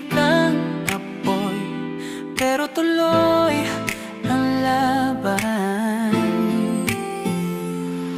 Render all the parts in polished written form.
kang apoy, pero tuloy ang laban.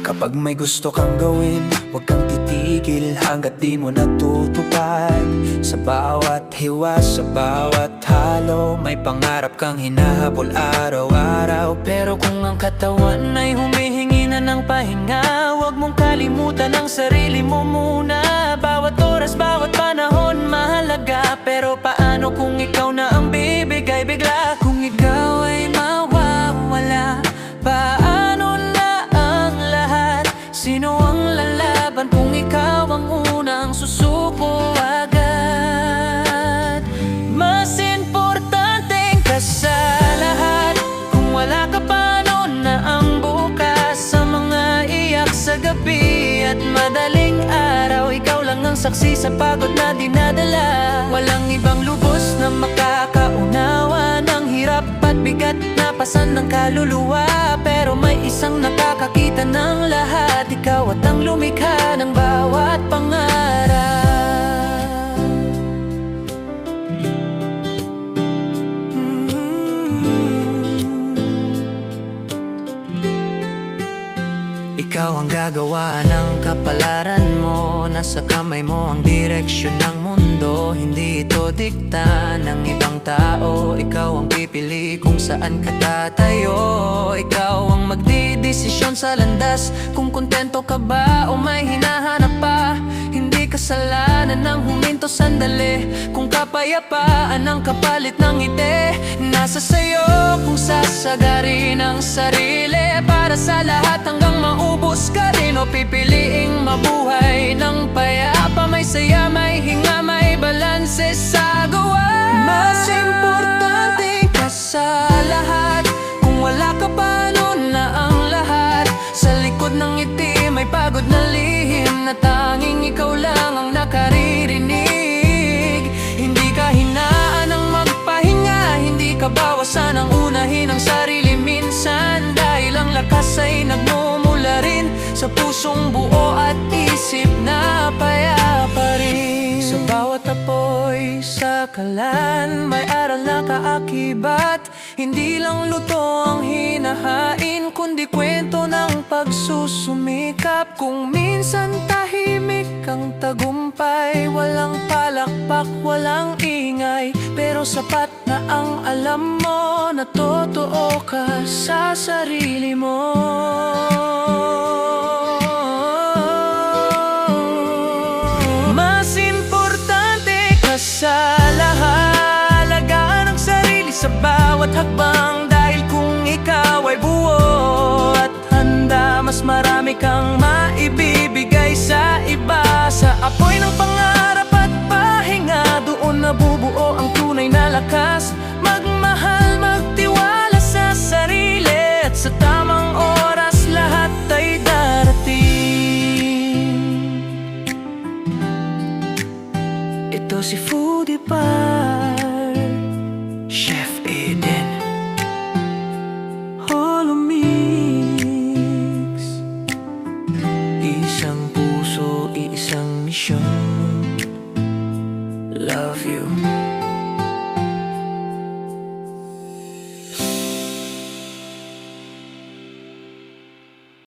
Kapag may gusto kang gawin, huwag kang titigil hanggat di mo natutupad. Sa bawat hiwa, sa bawat halo, may pangarap kang hinahabol araw-araw. Pero kung ang katawan ay humihingi na ng pahinga, huwag mong kalimutan ang sarili mo muna. Bawat oras, bawat panahon mahalaga, pero paano kung ikaw na ang bibigay bigla? Kung ikaw ay mawawala, paano na ang lahat? Sino ang lalaban kung ikaw ang unang susuko agad? Mas importante ka sa lahat. Kung wala ka, paano na ang bukas? Sa mga iyak sa gabi at madaling araw, ikaw lang ang saksi sa pagod na dinadala. Walang ibang lubos na makakaunawa ng hirap at bigat na pasan ng kaluluwa. Pero may isang nakakakita ng lahat, ikaw at ang lumikha ng bawat pangarap. Ikaw ang gagawa ng kapalaran mo. Nasa kamay mo ang direksyon ng mundo. Hindi ito dikta ng ibang tao. Ikaw ang pipili kung saan ka tatayo. Ikaw ang magdidesisyon sa landas, kung kontento ka ba o may hinahanap pa. Hindi kasalanan ng huminto sandali, kung kapayapaan ang kapalit ng ngiti. Nasa sayo kung sasagarin ang sarili para sa lahat hanggang maubos ka rin, o pipiliing mabuhay ng payapa. May saya, may hinga, may balanse sa gawa. Mas importante ka sa lahat. Kung wala ka, paano na ang lahat? Sa likod ng ngiti may pagod na lihim na tanging ikaw lang ang nakaririnig. Hindi ka hinaan ng magpahinga, hindi ka bawasan ang unahin ang sarili minsan. Dahil ang lakas ay nagmumula rin sa pusong buo at isip na payapa rin. Sa bawat apoy, sa kalan, may aral na kaakibat. Hindi lang luto ang hinahain, kundi kwento ng pagsusumikap. Kung minsan tahimik ang tagumpay, walang palakpak, walang ingay, pero sapat na ang alam mo na totoo ka sa sarili mo. Mas importante ka sa lahat. Alagaan ang sarili sa bawat hakbang, dahil kung ikaw ay buo at handa, mas marami kang maibibigay sa iba. Sa apoy ng pangarap